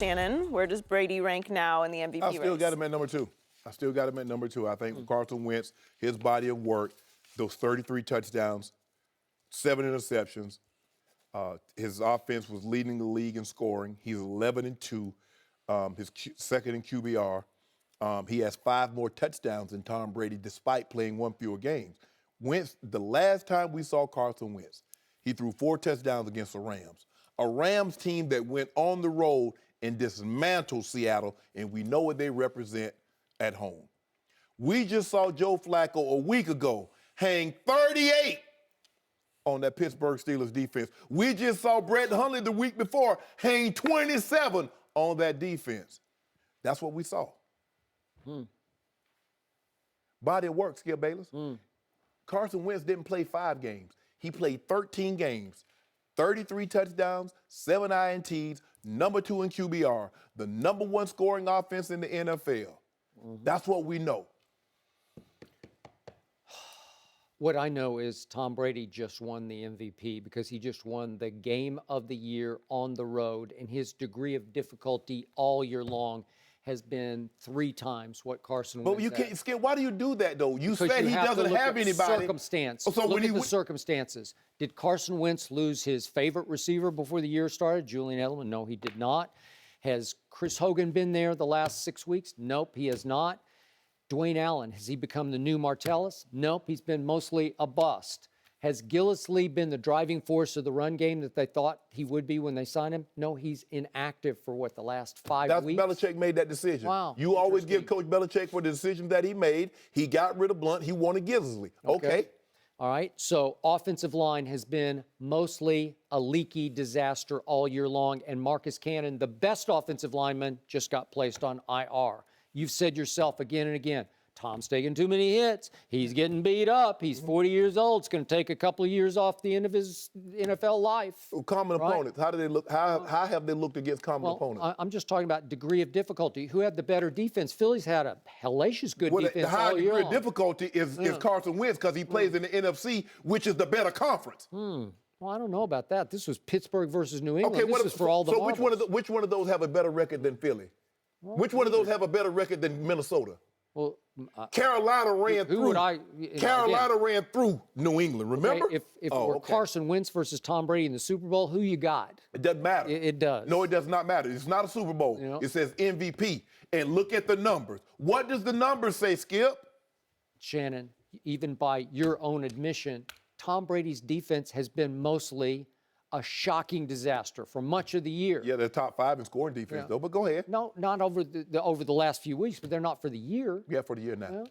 Shannon, where does Brady rank now in the MVP race? I still got him at number 2. I think Carson Wentz, his body of work, those 33 touchdowns, 7 interceptions. His offense was leading the league in scoring. He's 11-2. His second in QBR. He has 5 more touchdowns than Tom Brady, despite playing 1 fewer games. Wentz, the last time we saw Carson Wentz, he threw 4 touchdowns against the Rams. A Rams team that went on the road and dismantled Seattle, and we know what they represent at home. We just saw Joe Flacco a week ago hang 38 on that Pittsburgh Steelers defense. We just saw Brett Hundley the week before hang 27 on that defense. That's what we saw. Body of work, Skip Bayless. Carson Wentz didn't play 5 games. He played 13 games, 33 touchdowns, 7 INTs, number 2 in QBR, the number 1 scoring offense in the NFL. That's what we know. What I know is Tom Brady just won the MVP because he just won the game of the year on the road, and his degree of difficulty all year long has been 3 times what Carson Wentz But you had. can't, Skip, why do you do that, though? You Because said you he have to doesn't look have at anybody. Circumstance. So look when at the circumstances. Did Carson Wentz lose his favorite receiver before the year started, Julian Edelman? No, he did not. Has Chris Hogan been there the last 6 weeks? Nope, he has not. Dwayne Allen, has he become the new Martellus? Nope, he's been mostly a bust. Has Gillislee been the driving force of the run game that they thought he would be when they signed him? No, he's inactive for the last 5 weeks? Belichick made that decision. Wow. You always give Coach Belichick for the decision that he made. He got rid of Blunt. He wanted Gillislee. Okay. All right, so offensive line has been mostly a leaky disaster all year long, and Marcus Cannon, the best offensive lineman, just got placed on IR. You've said yourself again and again, Tom's taking too many hits. He's getting beat up. He's 40 years old. It's going to take a couple of years off the end of his NFL life. Common opponents. How do they look? How have they looked against common opponents? I'm just talking about degree of difficulty. Who had the better defense? Philly's had a hellacious good defense The high all year degree long. of difficulty is Carson Wentz because he plays in the NFC, which is the better conference. Well, I don't know about that. This was Pittsburgh versus New England. Okay, this is for all the which one of those have a better record than Philly? Which one of those have a better record than Minnesota? Well, Carolina ran through. Carolina ran through New England. Remember? Okay, if it were Carson Wentz versus Tom Brady in the Super Bowl, who you got? It doesn't matter. It does. No, it does not matter. It's not a Super Bowl. You know? It says MVP. And look at the numbers. What does the numbers say, Skip? Shannon, even by your own admission, Tom Brady's defense has been mostly a shocking disaster for much of the year. Yeah, they're top 5 in scoring defense, though, but go ahead. No, not over the last few weeks, but they're not for the year. Yeah, for the year now. Yeah.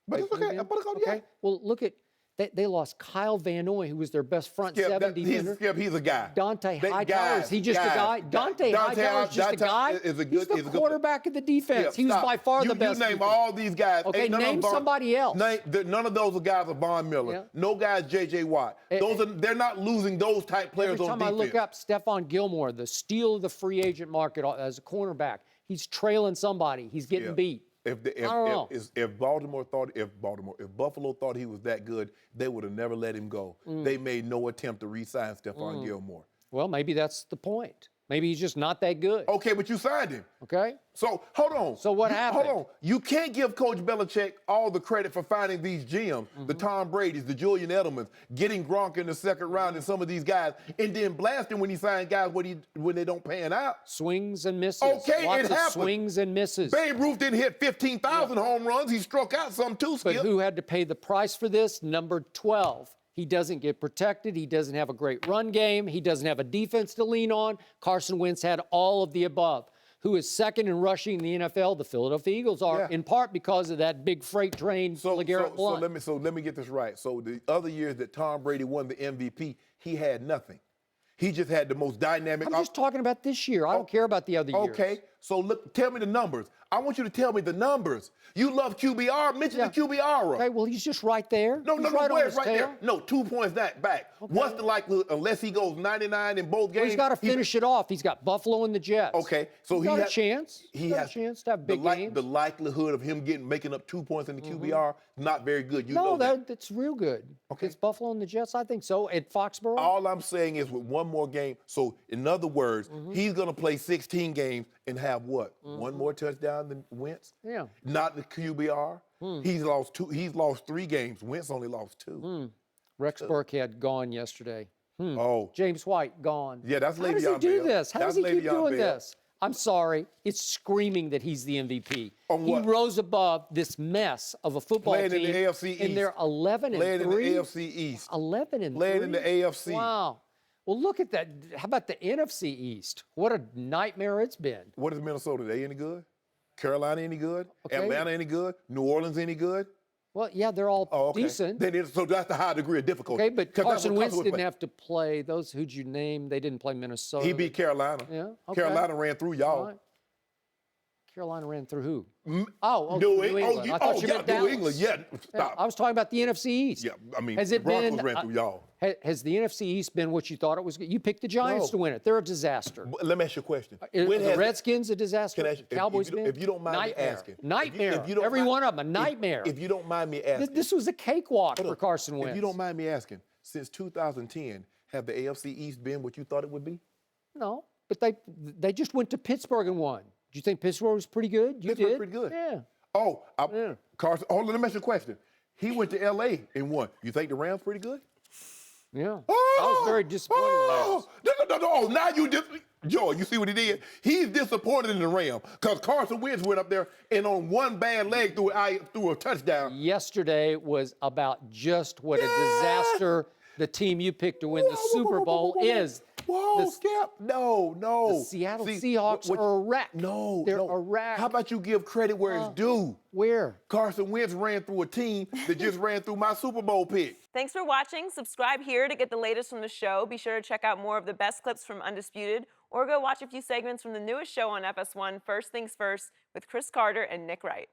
But it's okay. Okay. Well, look at they lost Kyle Van Noy, who was their best front 7 defender. He's a guy. Dante Hightower, is he just a guy? Dante Hightower is just a guy? He's the quarterback of the defense. He was by far the best. You name all these guys. Okay, name somebody else. None of those guys are Von Miller. Yeah. No guys J.J. Watt. They're not losing those type players on defense. Every time I look up Stephon Gilmore, the steal of the free agent market as a cornerback, he's trailing somebody. He's getting beat. If Buffalo thought he was that good, they would have never let him go. They made no attempt to re-sign Stephon Gilmore. Well, maybe that's the point. Maybe he's just not that good. Okay, but you signed him. Okay. So, hold on. So what happened? Hold on. You can't give Coach Belichick all the credit for finding these gems, the Tom Bradys, the Julian Edelmans, getting Gronk in the second round and some of these guys, and then blasting when he signed guys when they don't pan out. Swings and misses. Okay, Lots it of happened. Swings and misses. Babe Ruth didn't hit 15,000 home runs. He struck out some too, Skip. But who had to pay the price for this? Number 12. He doesn't get protected. He doesn't have a great run game. He doesn't have a defense to lean on. Carson Wentz had all of the above. Who is second in rushing in the NFL? The Philadelphia Eagles are, in part because of that big freight train, LeGarrette Blount. So let me get this right. So the other years that Tom Brady won the MVP, he had nothing. He just had the most dynamic. I'm just talking about this year. I don't care about the other years. Okay, so look, tell me the numbers. I want you to tell me the numbers. You love QBR. Mention the QBR. Okay, well, he's just right there. No, where's right tail. there? No, 2 points back. Okay. What's the likelihood, unless he goes 99 in both games? Well, he's got to finish it off. He's got Buffalo and the Jets. Okay, so he's got a chance. He's got a chance to have big games. The likelihood of him making up 2 points in the QBR, not very good. You know that. That's real good. Okay. It's Buffalo and the Jets, I think so, at Foxborough. All I'm saying is with one more game, so in other words, he's going to play 16 games and have what? One more touchdown than Wentz? Yeah. Not the QBR. He's lost 2. He's lost 3 games. Wentz only lost 2. Rex Burkhead gone yesterday. Oh, James White gone. yeah, that's How does Le'Veon he do Bell. this? How does That's he keep Le'Veon doing Bell. this? I'm sorry. It's screaming that he's the MVP. On what? He rose above this mess of a football Playing in team. the AFC And they're East. 11 and Playing 3. in the AFC East. 11 and Playing 3. in the AFC. Wow. Well, look at that. How about the NFC East? What a nightmare it's been. What is Minnesota? They any good? Carolina any good? Okay. Atlanta any good? New Orleans any good? Well, yeah, they're all Oh, okay. decent. So that's the high degree of difficulty. Okay, but 'Cause that's Carson what Wentz didn't played. have to play. Those who'd you name? They didn't play Minnesota. He beat Carolina. Yeah, okay. Carolina ran through y'all. All right. Carolina ran through who? New New England. England. I thought you meant New Dallas. England. Yeah, Yeah, stop. I was talking about the NFC East. Yeah, I mean, Has the it Broncos been, ran through y'all. Has the NFC East been what you thought it was? You picked the Giants No. to win it. They're a disaster. But let me ask you a question. Are When the has- Redskins a disaster? Can I ask you- Cowboys if you don't mind me nightmare. asking. Nightmare. If you don't Every mind- one of them, a nightmare. If you don't mind me asking. This was a cakewalk Hold for on. Carson Wentz. If you don't mind me asking, since 2010, have the AFC East been what you thought it would be? No, but they just went to Pittsburgh and won. Did you think Pittsburgh was pretty good? You Pittsburgh did? pretty good. Yeah. Oh, Yeah. Carson, hold on, let me ask you a question. He went to LA and won. You think the Rams pretty good? Yeah. I was very disappointed last. No. Oh, now you just, Joe, you see what he did? He's disappointed in the Rams because Carson Wentz went up there and on one bad leg threw a touchdown. Yesterday was about just what a disaster the team you picked to win the Super Bowl is. Whoa, The- Skip. No. The Seattle Seahawks are a wreck. No, They're no. a wreck. How about you give credit where it's due? Where? Carson Wentz ran through a team that just ran through my Super Bowl pick. Thanks for watching. Subscribe here to get the latest from the show. Be sure to check out more of the best clips from Undisputed, or go watch a few segments from the newest show on FS1, First Things First, with Chris Carter and Nick Wright.